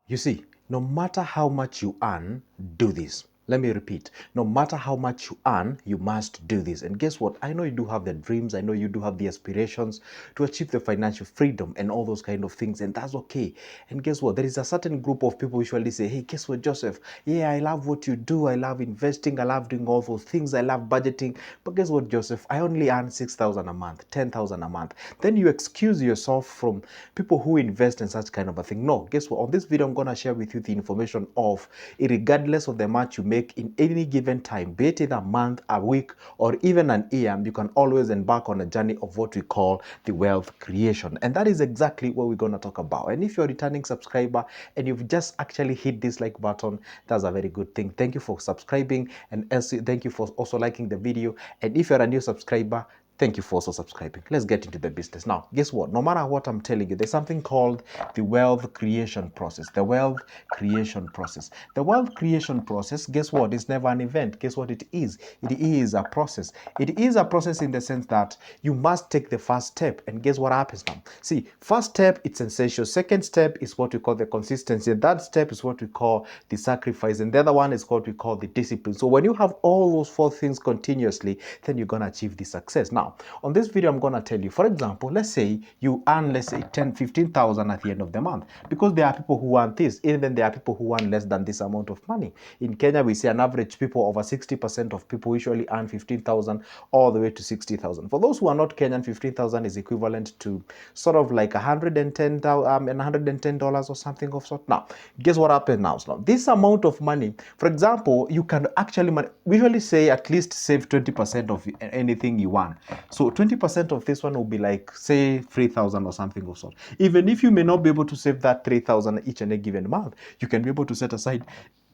You see, no matter how much you earn, do this. Let me repeat. No matter how much you earn, you must do this. And guess what? I know you do have the dreams. I know you do have the aspirations to achieve the financial freedom and all those kind of things. And that's okay. And guess what? There is a certain group of people usually say, hey, guess what, Joseph? Yeah, I love what you do. I love investing. I love doing all those things. I love budgeting. But guess what, Joseph? I only earn 6,000 a month, 10,000 a month. Then you excuse yourself from people who invest in such kind of a thing. No, guess what? On this video, I'm going to share with you the information of, regardless of the amount you make in any given time, be it in a month, a week, or even an year, you can always embark on a journey of what we call the wealth creation. And that is exactly what we're going to talk about. And if you're a returning subscriber and you've just actually hit this like button, that's a very good thing. Thank you for subscribing, and also thank you for also liking the video. And if you're a new subscriber, thank you for also subscribing. Let's get into the business. Now, guess what? No matter what I'm telling you, there's something called the wealth creation process. The wealth creation process. The wealth creation process, guess what? It's never an event. Guess what it is? It is a process. It is a process in the sense that you must take the first step. And guess what happens now? See, first step, it's essential. Second step is what we call the consistency. Third step is what we call the sacrifice. And the other one is what we call the discipline. So when you have all those four things continuously, then you're going to achieve the success. Now, on this video, I'm going to tell you, for example, let's say you earn, let's say 10, 15,000 at the end of the month, because there are people who want this, even there are people who want less than this amount of money. In Kenya, we see an average people, over 60% of people usually earn 15,000 all the way to 60,000. For those who are not Kenyan, 15,000 is equivalent to sort of like $110 or something of sort. Now, guess what happens now? So this amount of money, for example, you can actually, we usually say at least save 20% of anything you want. So 20% of this one will be like, say, 3,000 or something of sort. Even if you may not be able to save that 3,000 each and a given month, you can be able to set aside,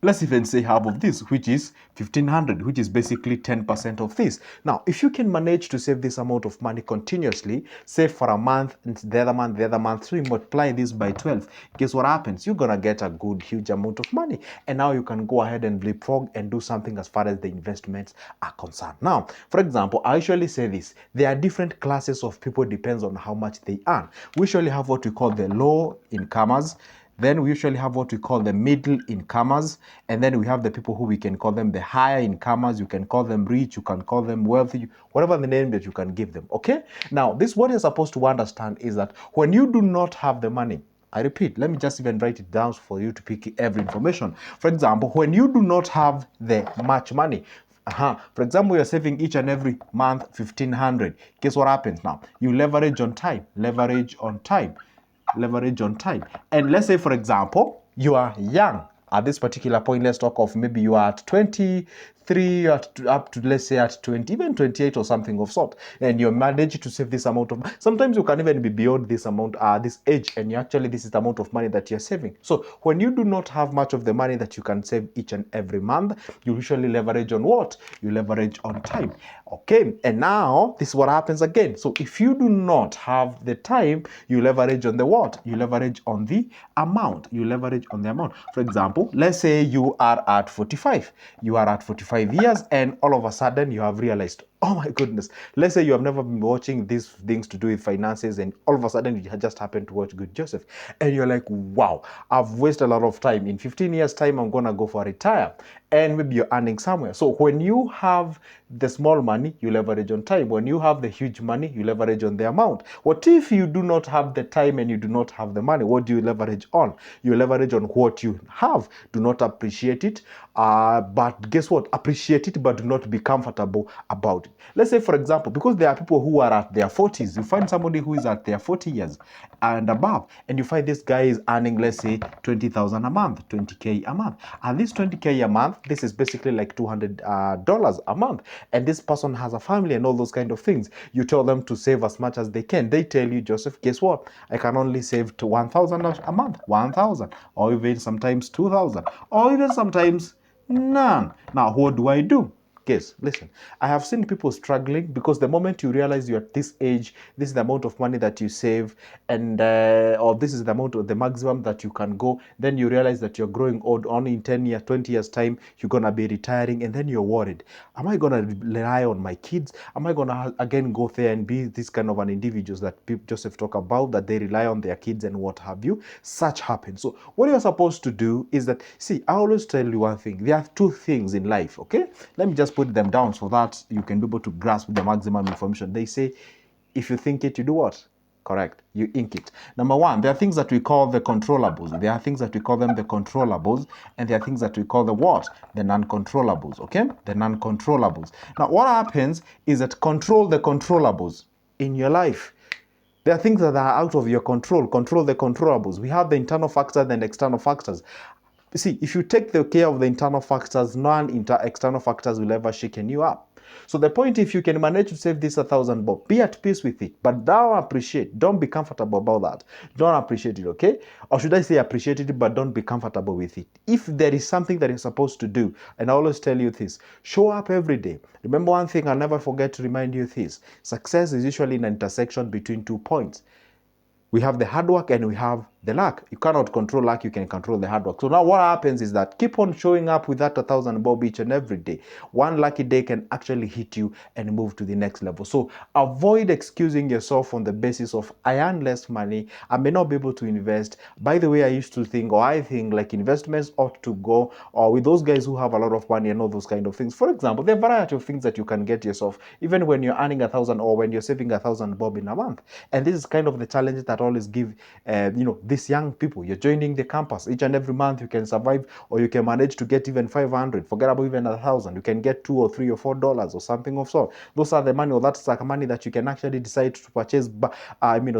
let's even say half of this, which is 1,500, which is basically 10% of this. Now, if you can manage to save this amount of money continuously, say for a month, and the other month, so you multiply this by 12, guess what happens? You're going to get a good, huge amount of money. And now you can go ahead and leapfrog and do something as far as the investments are concerned. Now, for example, I usually say this. There are different classes of people, depends on how much they earn. We usually have what we call the low incomers. Then we usually have what we call the middle incomers, and then we have the people who we can call them the higher incomers. You can call them rich, you can call them wealthy, whatever the name that you can give them, okay? Now, this what you're supposed to understand is that when you do not have the money, I repeat, let me just even write it down for you to pick every information. For example, when you do not have the much money, for example, you're saving each and every month 1,500. Guess what happens now? You leverage on time, leverage on time. And let's say, for example, you are young at this particular point. Let's talk of maybe you are at 23, up to let's say at 20, even 28 or something of sort, and you manage to save this amount of, sometimes you can even be beyond this amount, this age, and you actually, this is the amount of money that you're saving. So when you do not have much of the money that you can save each and every month, you usually leverage on what? You leverage on time. Okay, and now this is what happens again. So if you do not have the time, you leverage on the what? You leverage on the amount. You leverage on the amount. For example, let's say you are at 45. You are at 45 years, and all of a sudden you have realized, oh my goodness, let's say you have never been watching these things to do with finances, and all of a sudden you just happen to watch Good Joseph, and you're like, wow, I've wasted a lot of time. In 15 years time, I'm gonna go for a retire, and maybe you're earning somewhere. So when you have the small money, you leverage on time. When you have the huge money, you leverage on the amount. What if you do not have the time and you do not have the money? What do you leverage on? You leverage on what you have. Do not appreciate it, but guess what? Appreciate it, but do not be comfortable about it. Let's say, for example, because there are people who are at their 40s, you find somebody who is at their 40 years and above, and you find this guy is earning, let's say, 20,000 a month, 20K a month. And this 20K a month, this is basically like $200 a month. And this person has a family and all those kind of things. You tell them to save as much as they can. They tell you, Joseph, guess what? I can only save to 1,000 a month, 1,000, or even sometimes 2,000, or even sometimes none. Now, what do I do? Guess, listen, I have seen people struggling because the moment you realize you're at this age, this is the amount of money that you save, and or this is the amount of the maximum that you can go, then you realize that you're growing old. Only in 10 years, 20 years time, you're going to be retiring, and then you're worried. Am I going to rely on my kids? Am I going to again go there and be this kind of an individual that Joseph talked about, that they rely on their kids and what have you? Such happens. So what you're supposed to do is that, see, I always tell you one thing. There are two things in life, okay? Let me just put them down so that you can be able to grasp the maximum information. They say, if you think it, you do what? Correct. You ink it. Number one, there are things that we call the controllables. There are things that we call them the controllables, and there are things that we call the what? The non-controllables, okay? The non-controllables. Now, what happens is that control the controllables in your life. There are things that are out of your control. Control the controllables. We have the internal factors and external factors. See, if you take the care of the internal factors, external factors will ever shaken you up. So the point, if you can manage to save this 1,000 bob, be at peace with it, but don't be comfortable about that. Don't appreciate it, okay? Or should I say appreciate it, but don't be comfortable with it. If there is something that you're supposed to do, and I always tell you this, show up every day. Remember one thing, I'll never forget to remind you this. Success is usually an intersection between 2 points. We have the hard work and we have the luck. You cannot control luck, you can control the hard work. So now what happens is that keep on showing up with that 1,000 bob each and every day. One lucky day can actually hit you and move to the next level. So avoid excusing yourself on the basis of, I earn less money, I may not be able to invest. By the way, I used to think, or I think, like investments ought to go, or with those guys who have a lot of money and all those kind of things. For example, there are a variety of things that you can get yourself, even when you're earning 1,000 or when you're saving 1,000 bob in a month. And this is kind of the challenge that I always give, these young people. You're joining the campus each and every month. You can survive, or you can manage to get even 500. Forget about even 1,000. You can get $2 or $3 or $4 or something of sort. Those are the money, or that's like money that you can actually decide to purchase,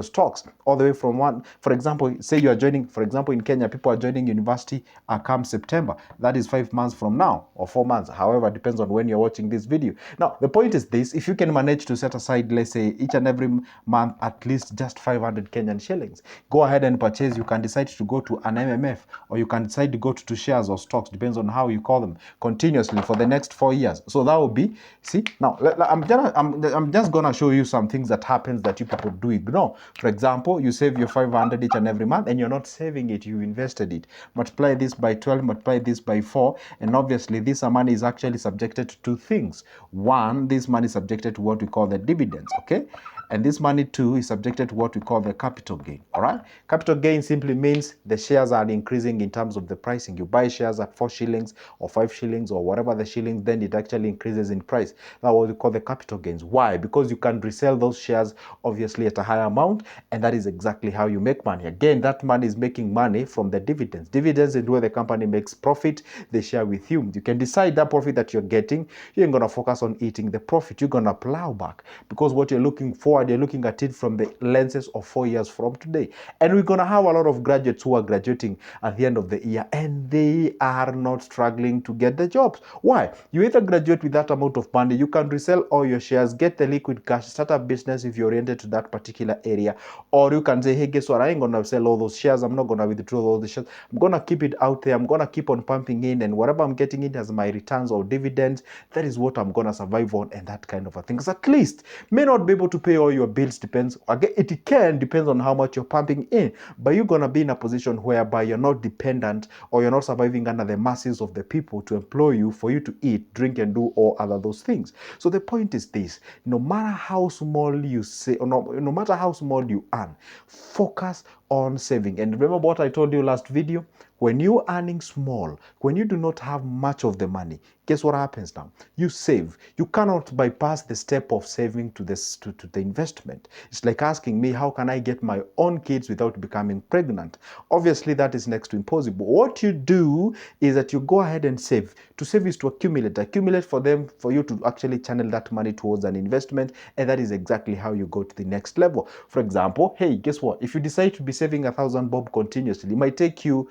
stocks all the way from one. For example, say you are joining. For example, in Kenya, people are joining university come September. That is 5 months from now, or 4 months. However, depends on when you're watching this video. Now, the point is this: if you can manage to set aside, let's say, each and every month at least just 500 Kenyan shillings, go ahead and purchase. You can decide to go to an MMF, or you can decide to go to shares or stocks, depends on how you call them, continuously for the next 4 years. So that will be, see, now I'm just gonna show you some things that happens that you people do ignore. For example, you save your 500 each and every month, and you're not saving it, you invested it. Multiply this by 12, multiply this by 4, and obviously this money is actually subjected to 2 things. One, this money is subjected to what we call the dividends, okay? And this money too is subjected to what we call the capital gain. All right, capital gain simply means the shares are increasing in terms of the pricing. You buy shares at 4 shillings or 5 shillings or whatever the shillings, then it actually increases in price. That's what we call the capital gains. Why? Because you can resell those shares obviously at a higher amount, and that is exactly how you make money. Again, that money is making money from the dividends. Dividends is where the company makes profit, they share with you. You can decide that profit that you're getting, you ain't gonna focus on eating the profit, you're gonna plow back, because what you're looking for, you're looking at it from the lenses of 4 years from today. And we're going to have a lot of graduates who are graduating at the end of the year, and they are not struggling to get the jobs. Why? You either graduate with that amount of money, you can resell all your shares, get the liquid cash, start a business if you're oriented to that particular area, or you can say, hey, guess what, I ain't going to sell all those shares, I'm not going to withdraw all the shares, I'm going to keep it out there, I'm going to keep on pumping in, and whatever I'm getting in as my returns or dividends, that is what I'm going to survive on, and that kind of a thing. At least may not be able to pay all your bills, depends, again, it can depends on how much you're pumping in, but you're going to be in a position whereby you're not dependent, or you're not surviving under the masses of the people to employ you for you to eat, drink, and do all other those things. So the point is this: no matter how small you say, or no matter how small you earn, focus on saving. And remember what I told you last video: when you're earning small, when you do not have much of the money, guess what happens now? You save. You cannot bypass the step of saving to the investment. It's like asking me, how can I get my own kids without becoming pregnant? Obviously, that is next to impossible. What you do is that you go ahead and save. To save is to accumulate for them, for you to actually channel that money towards an investment, and that is exactly how you go to the next level. For example, hey, guess what? If you decide to be saving 1,000 bob continuously, it might take you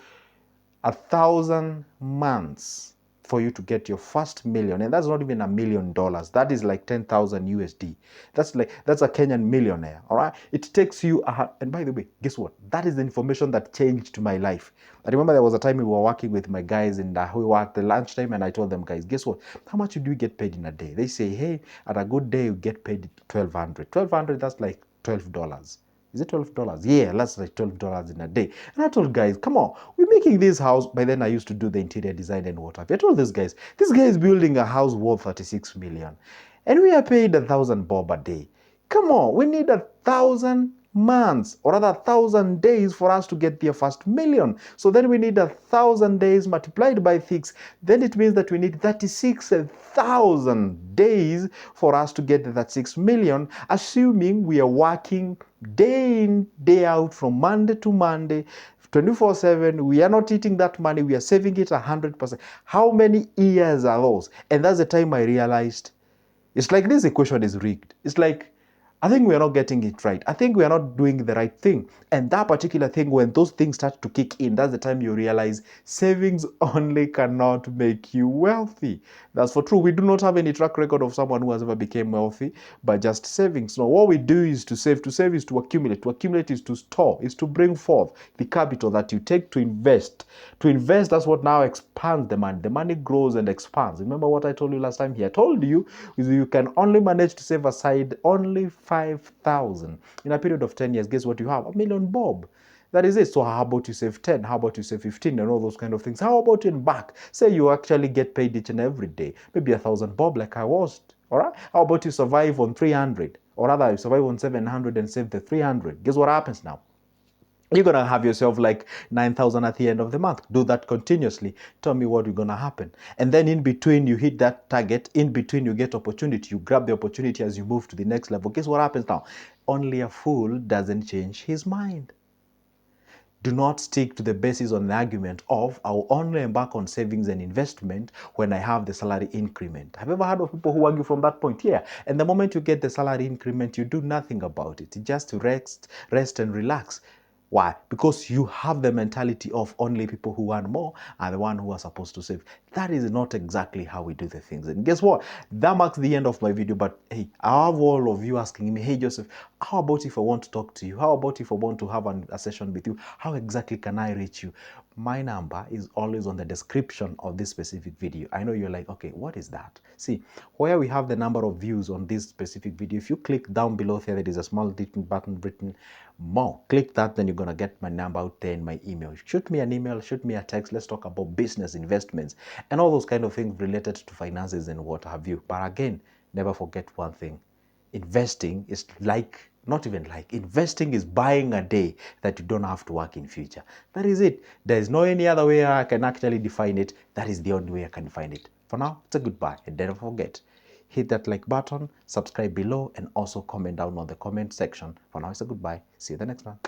1,000 months for you to get your first million, and that's not even $1 million. That is like 10,000 USD. That's a Kenyan millionaire. All right. It takes you. And by the way, guess what? That is the information that changed my life. I remember there was a time we were working with my guys, and we worked the lunchtime, and I told them, guys, guess what? How much do you get paid in a day? They say, hey, at a good day you get paid 1,200. 1,200. That's like $12. Is it $12? Yeah, that's like $12 in a day. And I told guys, come on, we're making this house. By then I used to do the interior design and what have you. I told these guys, this guy is building a house worth 36 million. And we are paid 1,000 bob a day. Come on, we need 1,000 months, or rather 1,000 days for us to get their first million. So then we need 1,000 days multiplied by 6. Then it means that we need 36,000 days for us to get that 6 million, assuming we are working day in, day out from Monday to Monday, 24/7. We are not eating that money. We are saving it 100%. How many years are those? And that's the time I realized it's like this equation is rigged. It's like, I think we are not getting it right. I think we are not doing the right thing. And that particular thing, when those things start to kick in, that's the time you realize savings only cannot make you wealthy. That's for true. We do not have any track record of someone who has ever become wealthy by just saving. So what we do is to save. To save is to accumulate. To accumulate is to store, is to bring forth the capital that you take to invest. To invest, that's what now expands the money. The money grows and expands. Remember what I told you last time here? I told you is you can only manage to save aside only 5,000 in a period of 10 years. Guess what you have? $1 million bob. That is it. So how about you save 10? How about you save 15 and all those kind of things? How about in back? Say you actually get paid each and every day, maybe 1,000 bob like I was. All right. How about you survive on 300, or rather you survive on 700 and save the 300? Guess what happens now? You're going to have yourself like 9,000 at the end of the month. Do that continuously. Tell me what is going to happen. And then in between, you hit that target. In between, you get opportunity. You grab the opportunity as you move to the next level. Guess what happens now? Only a fool doesn't change his mind. Do not stick to the basis on the argument of, I'll only embark on savings and investment when I have the salary increment. Have you ever heard of people who argue from that point? Yeah. And the moment you get the salary increment, you do nothing about it. You just rest and relax. Why? Because you have the mentality of only people who earn more are the one who are supposed to save. That is not exactly how we do the things. And guess what? That marks the end of my video. But hey, I have all of you asking me, hey Joseph, how about if I want to talk to you? How about if I want to have a session with you? How exactly can I reach you? My number is always on the description of this specific video. I know you're like, okay, what is that? See, where we have the number of views on this specific video, if you click down below there, there is a small button written more. Click that, then you're going to get my number out there in my email. Shoot me an email, shoot me a text. Let's talk about business, investments, and all those kind of things related to finances and what have you. But again, never forget one thing. Investing is like, not even like, investing is buying a day that you don't have to work in future. That is it. There is no any other way I can actually define it. That is the only way I can define it. For now, it's a goodbye. And never forget, hit that like button, subscribe below, and also comment down on the comment section. For now, it's a goodbye. See you the next one.